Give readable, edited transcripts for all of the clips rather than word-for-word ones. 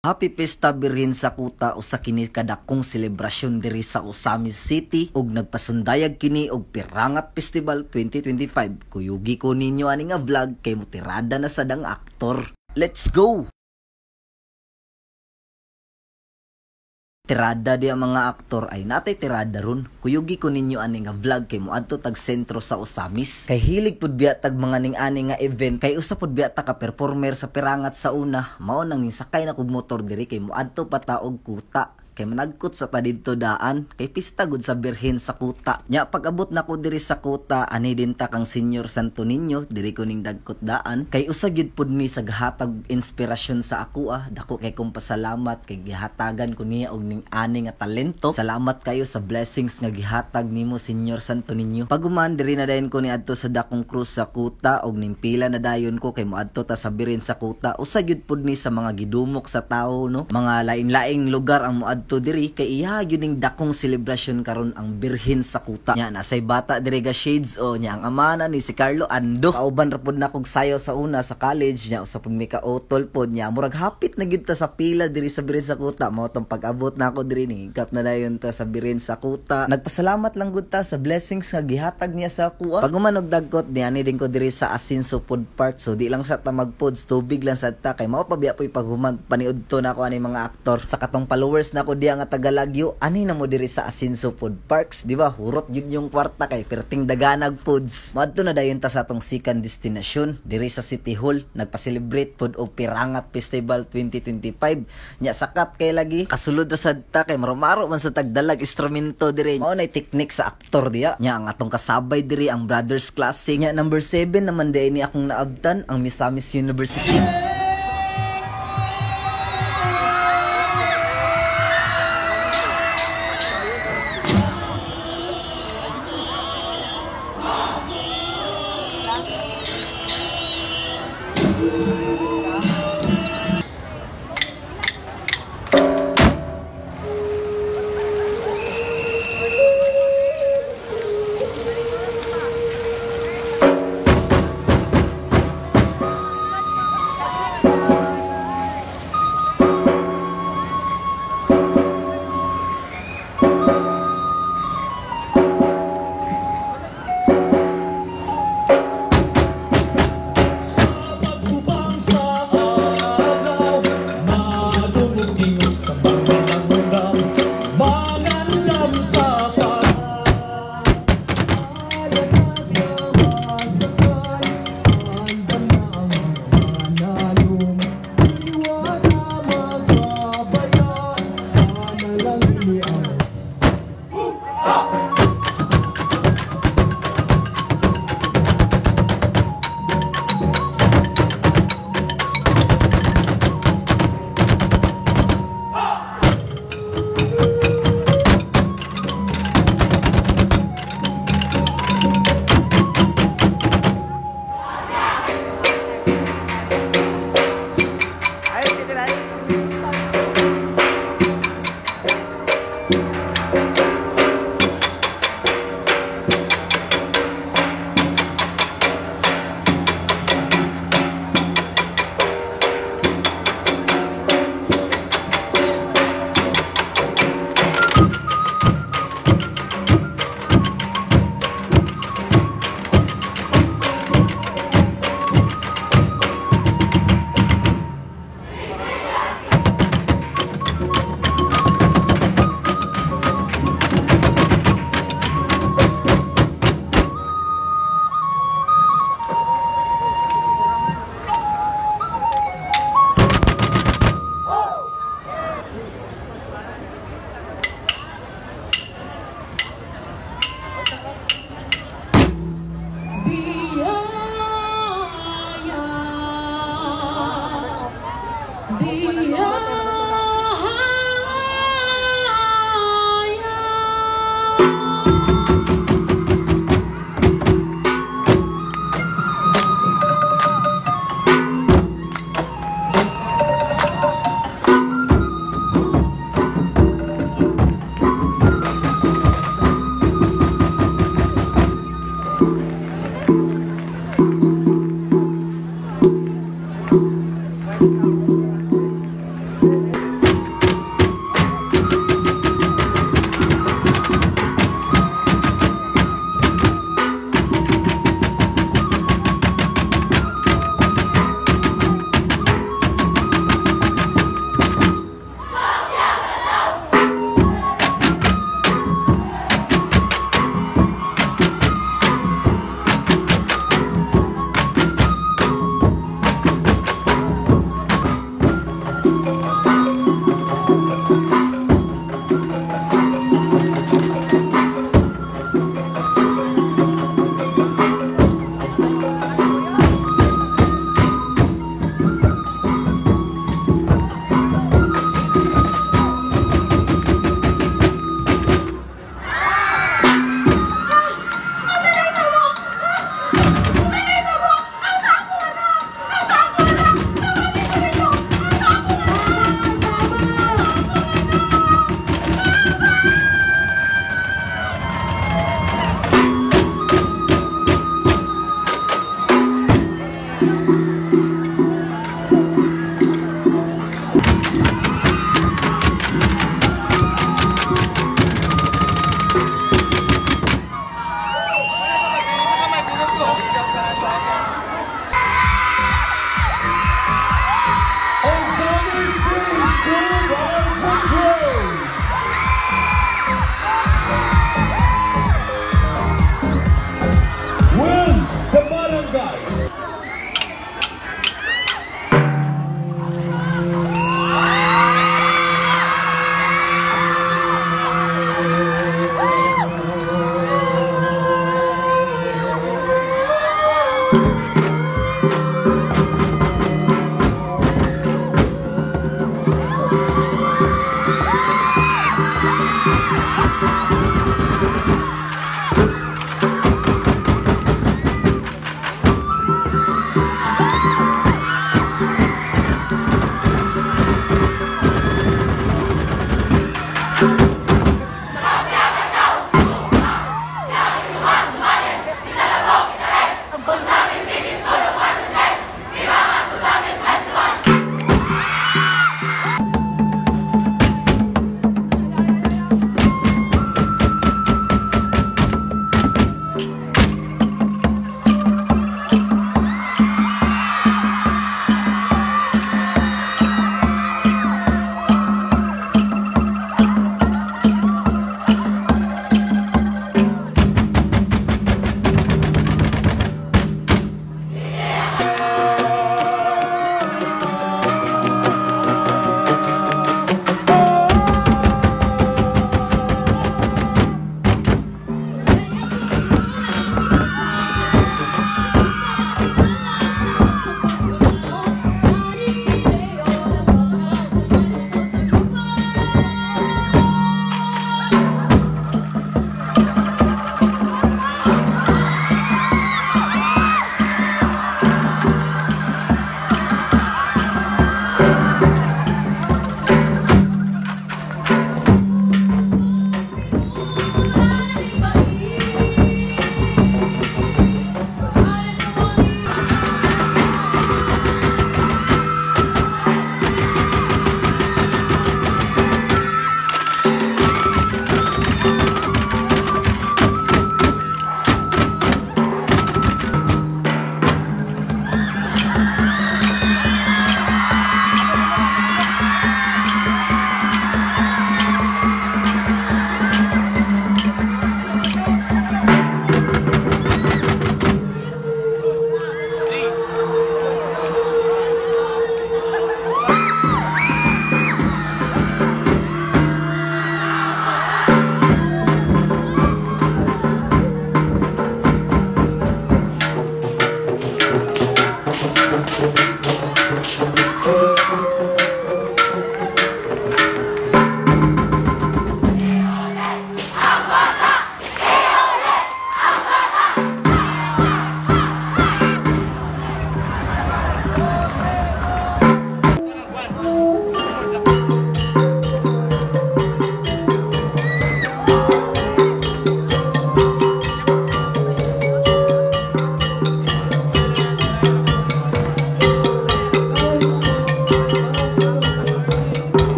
Happy Pesta Birhen sa kuta o sa kini kadakong selebrasyon diri sa Osamis City ug nagpasundayag kini og Pirangat Festival 2025. Kuyugi ko ninyo ani nga vlog kay motirada na sa dang aktor. Let's go! Tirada di ang mga aktor ay natay tirada ron. Kuyugi ko ninyo ani nga vlog kay moadto tag sentro sa Osamis. Kay hilig pud biya tag mga ning ani nga event kay usa pud biya ta ka performer sa Pirangat sa una. Mao nang nisakay na kog motor diri kay moadto pa ta og kuta. Kay managkot sa tadidto daan kay pista gud sa Birhen sa kuta. Nya pag-abot na ko diri sa kuta ani din ta kang Senior Santo Niño diri ko ning dagkot daan kay usa gyud pud ni sa gahatag inspirasyon sa ako dako kay kong pasalamat kay gihatagan ko niya og ning ani nga talento. Salamat kayo sa blessings nga gihatag nimo Senior Santo Niño. Paguman diri na dayon ko ni adto sa dakong krus sa kuta og ning pila na dayon ko kay moadto ta sa Birhen sa kuta. Usa gyud pud ni sa mga gidumok sa tawo no. Mga lain-laing lugar ang moadto diri kay iya gyud ning dakong selebrasyon karon ang Birhen sa kuta. Nya nasay bata diri ga shades o nya ang amana ni si Carlo Ando. Kauban ra pud na kog sayo sa una sa college nya usa pud mi ka utol pod nya murag hapit na gyud ta sa pila diri sa Birhen sa kuta. Mao tong pag-abot na ako diri ni hingkap na dayon ta sa Birhen sa kuta. Nagpasalamat lang gud ta sa blessings nga gihatag niya sa ako. Paguman og dagkot niani din ko diri sa Asinso Food Park. So di lang sa ta magpods tubig lang sa ta kay mao pa biya poy paghuman paniudto na ako ani mga aktor sa katong followers na ko diya nga Tagalagyo ani na mo diri sa Asinso Food Parks, di ba? Hurot yun yung kwarta kay perting daganag foods. Madto na dayon ta sa atong second destination diri sa City Hall. Nagpa-celebrate pod og Pirangat Festival 2025. Nya sakat kay lagi kasulod na sad ta kay marumaro man sa tagdalag instrumento diri. Mao nay technique sa aktor diya. Nya ang atong kasabay diri ang Brothers Classic. Nya number 7 naman day ni akong naabtan ang Misamis University.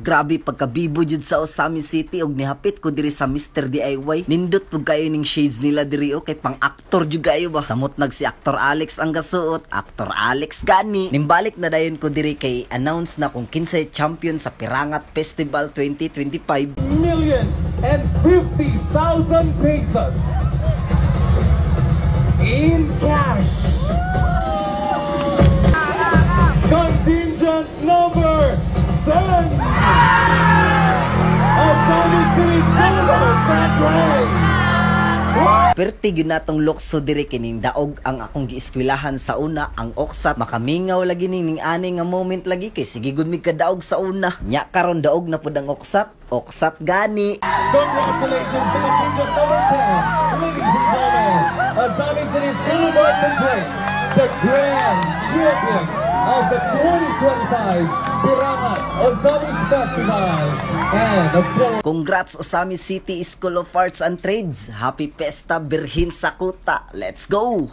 Grabe pagkabibo jud sa Osami City og nihapit ko diri sa Mr. DIY. Nindot pug kayo ning shades nila diri o kay pang aktor jud kayo ba. Samot nag si Actor Alex ang gasuot, Actor Alex gani. Nimbalik na dayon ko diri kay announce na kung kinsay champion sa Pirangat Festival 2025. 1,050,000 pesos in cash. Contingent number 10. Osami City Steelers and Dragons. Perti gyud natong lokso diri kining daog ang akong giiskwilahan sa una, ang oksat. Makamingaw lagi ning ani nga moment lagi kay sige gud mi kadaog sa una. Nya karon daog na pud ang oksat. Oksat gani. Congratulations to the contingent number 10. Ladies and gentlemen, Osami City Steelers and Dragons, the grand champion of the 2025 Pirangat Osami Festival. And of course, congrats Osami City School of Arts and Trades. Happy Pesta Birhin Sakuta. Let's go!